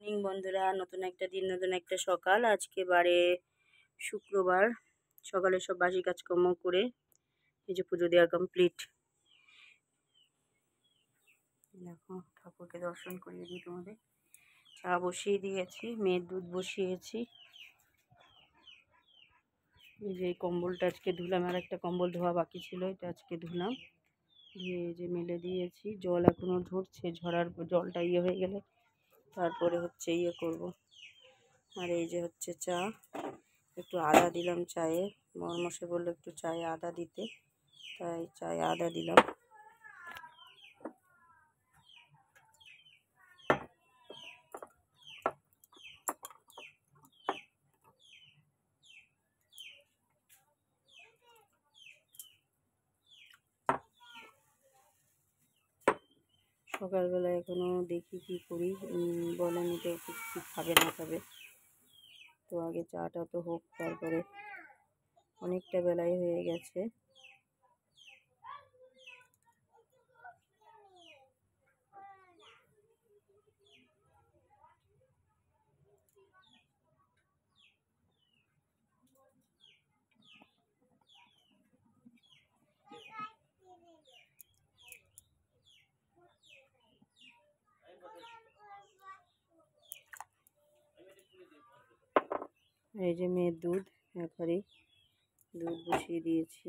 Morning বন্ধুরা, নতুন একটা দিন, নতুন একটা সকাল। আজকে বারে শুক্রবার। সকালে সব বাসি কাজকর্ম করে এই যে পুজো দেওয়া কমপ্লিট। দেখো, ঠাকুরকে দর্শন করিয়ে দিই তোমাদের। চা বসিয়ে দিয়েছি, মেয়ের দুধ বসিয়েছি। এই যে কম্বলটা আজকে ধুলাম, আর একটা কম্বল ধোয়া বাকি ছিল, এটা আজকে ধুলাম। ধুয়ে এই যে মেলে দিয়েছি। জল এখনো ঝরছে, ঝরার জলটা হয়ে গেলে তারপরে ইয়ে করব। আর এই যে চা, একটু আদা দিলাম চায়ে। মশাই বললো একটু চায়ে আদা দিতে, তাই চায়ে আদা দিলাম। সকালবেলা এখনো দেখি কি করি, বলেনি তো কি খাবে না খাবে। তো আগে চাটা তো হোক, তারপরে অনেকটা বেলায় হয়ে গেছে। এই যে মেয়ের দুধ, একবারে দুধ বসিয়ে দিয়েছি।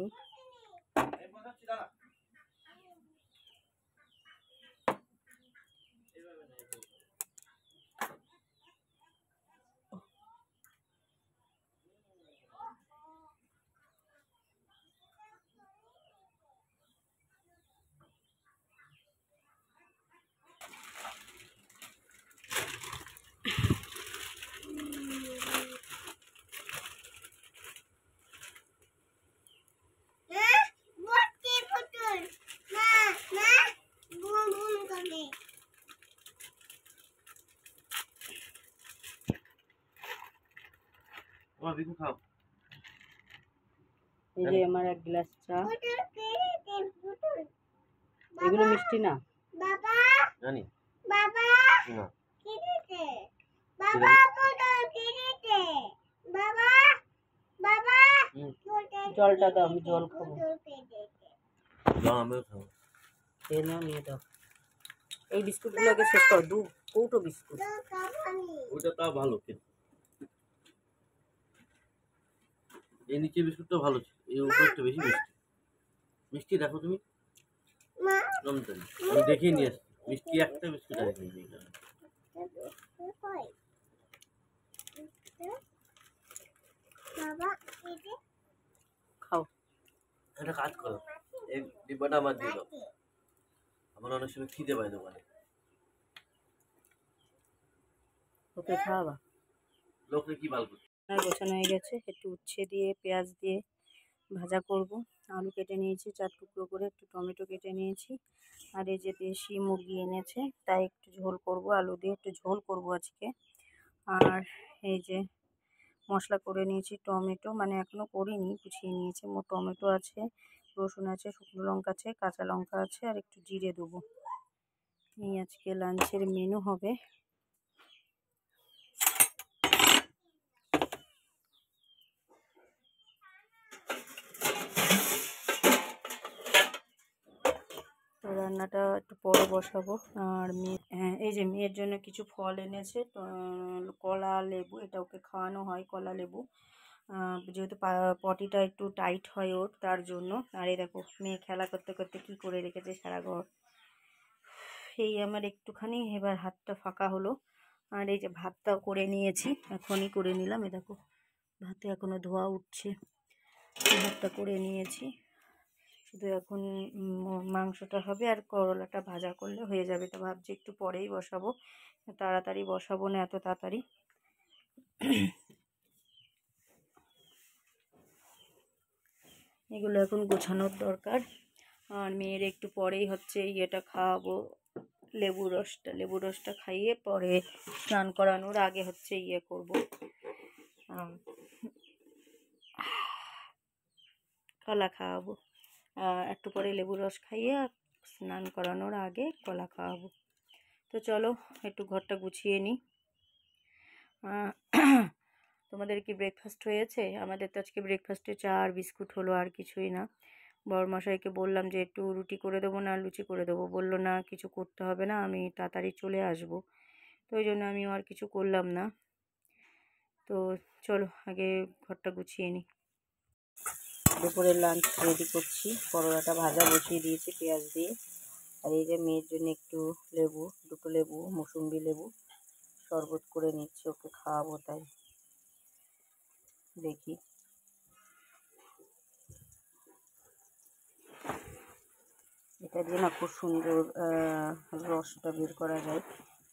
এই যে আমার এক গ্লাস চা। এগুলো মিষ্টি না জানি বাবা, জলটা দাও, আমি জল খাবো। নিয়ে দাও। এই বিস্কুটগুলোকে শেষ করো, 2 কৌটো বিস্কুট। ওটা তাও ভালো খেতে। এই নিচে বিস্কুটটা ভালো ছিল, এই উপরটা বেশি মিষ্টি। মিষ্টি দেখো তুমি, আমি দেখেই নিয়ে আসছি। মিষ্টি একটা বিস্কুট আছে। খাও। একটা কাজ করো, এই ডিব্বাটা আমার দিয়ে দাও। আমার অনেক সময় খিদে পায় দোকানে। ওকে খাওয়াবা। লোকে কি ভালো করছে। গোছানো হয়ে গেছে, একটু উচ্ছে দিয়ে পেঁয়াজ দিয়ে ভাজা করব। আলু কেটে নিয়েছি 4 টুকরো করে, একটু টমেটো কেটে নিয়েছি। আর এই যে দেশি মুরগি এনেছে, তাই একটু ঝোল করব, আলু দিয়ে একটু ঝোল করব আজকে। আর এই যে মশলা করে নিয়েছি, টমেটো মানে এখনও করিনি, গুছিয়ে নিয়েছি। টমেটো আছে, রসুন আছে, শুকনো লঙ্কা আছে, কাঁচা লঙ্কা আছে, আর একটু জিরে দেবো। এই আজকে লাঞ্চের মেনু হবে। রান্নাটা একটু পরে বসাবো। আর এই যে মেয়ের জন্য কিছু ফল এনেছে, কলা লেবু, এটা ওকে খাওয়ানো হয়, কলা লেবু, যেহেতু পটিটা একটু টাইট হয় ওর, তার জন্য। আর এই দেখো মেয়ে খেলা করতে করতে কি করে রেখেছে সারা ঘর। এই আমার একটুখানি এবার হাতটা ফাঁকা হলো। আর এই যে ভাতটাও করে নিয়েছি, এখনই করে নিলাম। এ দেখো ভাতে এখনও ধোয়া উঠছে, ভাতটা করে নিয়েছি। শুধু এখন মাংসটা হবে, আর করলাটা ভাজা করলে হয়ে যাবে। তো ভাবছি একটু পরেই বসাবো, তাড়াতাড়ি বসাবো না এত তাড়াতাড়ি। এগুলো এখন গোছানোর দরকার। আর মেয়ের একটু পরেই ইয়েটা খাওয়াবো, লেবু রসটা খাইয়ে পরে স্নান করানোর আগে ইয়ে করবো, কলা খাওয়াবো। একটু পরে লেবু রস খাইয়ে স্নান করানোর আগে কলা খাওয়াবো। তো চলো একটু ঘরটা গুছিয়ে নিই। তোমাদের কি ব্রেকফাস্ট হয়েছে? আমাদের তো আজকে ব্রেকফাস্টে চা আর বিস্কুট হলো, আর কিছুই না। বড়মশাইকে বললাম যে একটু রুটি করে দেবো না লুচি করে দেবো, বললো না কিছু করতে হবে না, আমি তাড়াতাড়ি চলে আসবো। তো ওই জন্য আমিও আর কিছু করলাম না। তো চলো আগে ঘরটা গুছিয়ে নিই। দুপুরের লাঞ্চ রেডি করছি। পরোটাটা ভাজা বসিয়ে দিয়েছি পেঁয়াজ দিয়ে। আর এই যে মেয়ের জন্য একটু লেবু, দুটো লেবু, মৌসুম্বি লেবু শরবত করে নিচ্ছি, ওকে খাওয়াবো তাই। দেখি এটা দিয়ে না খুব সুন্দর রসটা বের করা যায়।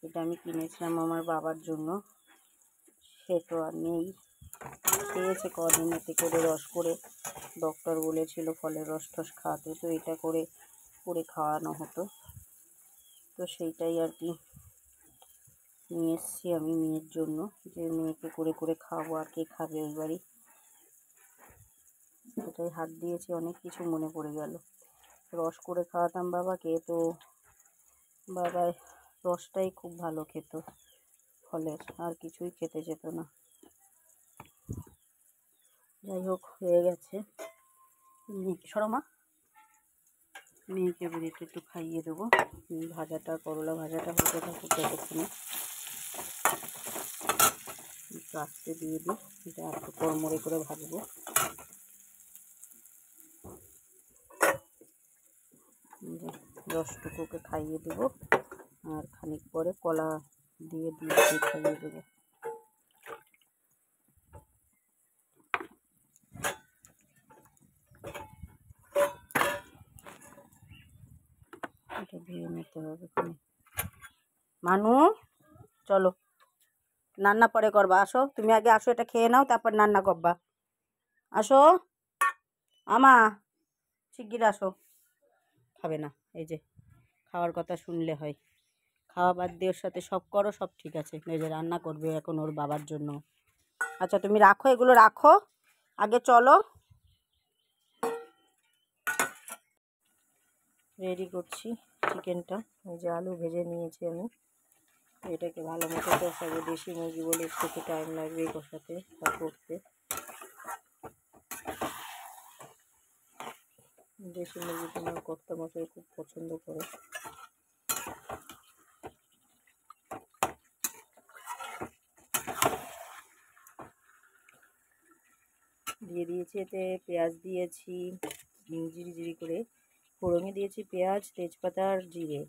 এটা আমি কিনেছিলাম আমার বাবার জন্য, সে তো আর নেই, খেয়েছে কদিন এতে করে রস করে। ডক্টর বলেছিল ফলের রস টস খাওয়াতে, তো এটা করে করে খাওয়ানো হতো। তো সেইটাই আর কি নিয়ে এসছি আমি মেয়ের জন্য, যে মেয়েকে করে করে খাওয়াবো, আর কে খাবে ওই বাড়ি। এটাই হাত দিয়েছি, অনেক কিছু মনে পড়ে গেল। রস করে খাওয়াতাম বাবাকে, তো বাবা রসটাই খুব ভালো খেত ফলের, আর কিছুই খেতে যেত না। যাই হোক, হয়ে গেছে। সরমা, মেয়েকে বেরিয়ে একটু খাইয়ে দেবো। ভাজাটা, করলা ভাজাটা হতে থাকুক ততক্ষণে, একটু আস্তে দিয়ে দিই। এটা একটু কড়মড়ে করে ভাজবো। রসটুকুকে খাইয়ে দেবো, আর খানিক পরে কলা দিয়ে খাইয়ে দেবো। এটা ধুয়ে নিতে হবে। মানু, চলো রান্না পরে করবা, আসো তুমি আগে আসো, এটা খেয়ে নাও তারপর রান্না করবা। আসো আমা, শিগগির আসো। খাবে না, এই যে খাওয়ার কথা শুনলে হয়, খাওয়া বাদ দিয়ে ওর সাথে সব করো, সব ঠিক আছে, এই যে রান্না করবে এখন ওর বাবার জন্য। আচ্ছা তুমি রাখো, এগুলো রাখো, আগে চলো। রেডি করছি চিকেনটা। এই যে আলু ভেজে নিয়েছি আমি, এটাকে ভালো মতো কষাবো। দেশি মুরগি বলে একটু টাইম লাগবে কষাতে বা করতে। দেশি মুরগি তোমার কর্তা মশাই খুব পছন্দ করে। দিয়ে দিয়েছি এতে পেঁয়াজ দিয়েছি জিরি জিরি করে, ফোড়নে দিয়েছি পেঁয়াজ, তেজপাতা আর জিরে,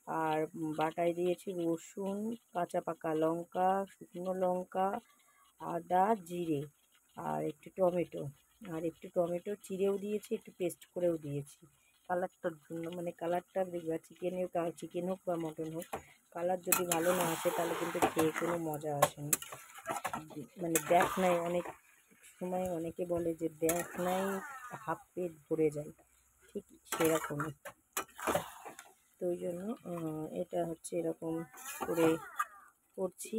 আর বাটায় দিয়েছি রসুন, কাঁচা পাকা লঙ্কা, শুকনো লঙ্কা, আদা, জিরে, আর একটু টমেটো, আর একটু চিড়েও দিয়েছি, একটু পেস্ট করেও দিয়েছি কালারটার জন্য। মানে কালারটা দেখবে, চিকেন হোক বা মটন হোক, কালার যদি ভালো না আসে তাহলে কিন্তু খেয়ে কোনো মজা আসে না। মানে দেখ নাই, অনেক সময় অনেকে বলে যে দেখ নাই হাফ পেট ভরে যায়, ঠিক সেরকমই। তো ওই জন্য এটা হচ্ছে এরকম করে করছি।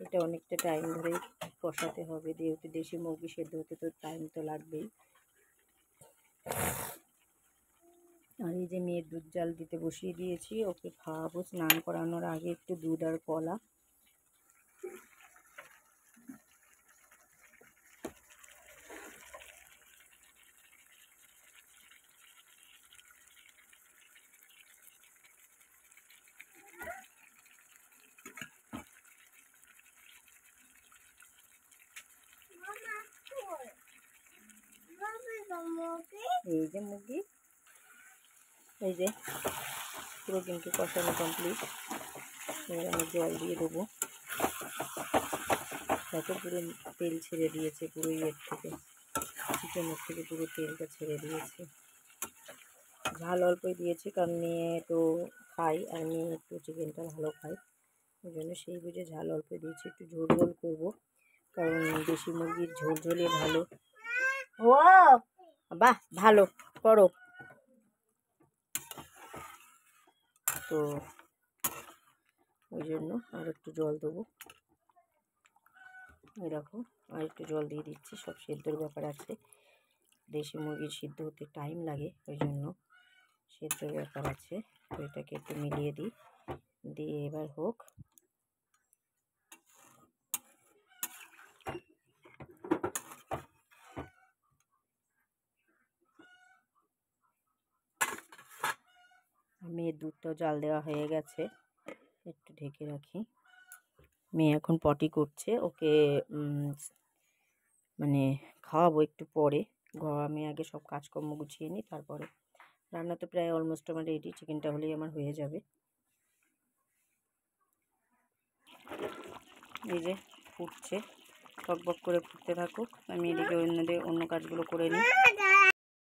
এটা অনেকটা টাইম ধরে কষাতে হবে, যেহেতু দেশি মুরগি সেদ্ধ হতে তো টাইম তো লাগবেই। আর এই যে মেয়ের দুধ জাল দিতে বসিয়ে দিয়েছি, ওকে খাওয়াবো স্নান করানোর আগে একটু দুধ আর কলা। এই যে মুরগি, এই যে পুরো কিন্তু কষানো কমপ্লিট। এবার আমি জল দিয়ে দেবো। দেখো পুরো তেল ছেড়ে দিয়েছে, পুরো ইয়ের থেকে, চিকেনের থেকে পুরো তেলটা ছেড়ে দিয়েছে। ঝাল অল্পই দিয়েছি, কারণ মেয়ে তো খাই, আর মেয়ে একটু চিকেনটা ভালো খায়, ওই জন্য সেই বুঝে ঝাল অল্প দিয়েছি। একটু ঝোল ঝোল করবো, কারণ দেশি মুরগির ঝোল ঝোলে ভালো। ও বাহ, ভালো করো। তো ওই জন্য আর একটু জল দেবো। এই দেখো আর একটু জল দিয়ে দিচ্ছি, সব সেদ্ধর ব্যাপার আছে, দেশি মুরগির সিদ্ধ হতে টাইম লাগে, ওই জন্য সেদ্ধর ব্যাপার আছে। তো এটাকে একটু মিলিয়ে দিই, দিয়ে এবার হোক। মেয়ের দুধটাও জাল দেওয়া হয়ে গেছে, একটু ঢেকে রাখি। মেয়ে এখন পটি করছে, ওকে মানে খাওয়াবো একটু পরে। আমি আগে সব কাজকর্ম গুছিয়ে নিই, তারপরে রান্না তো প্রায় অলমোস্ট আমার রেডি, চিকেনটা হলেই আমার হয়ে যাবে। এই যে ফুটছে, টকবক করে ফুটতে থাকুক, আমি এদিকে অন্য কাজগুলো করে নিই।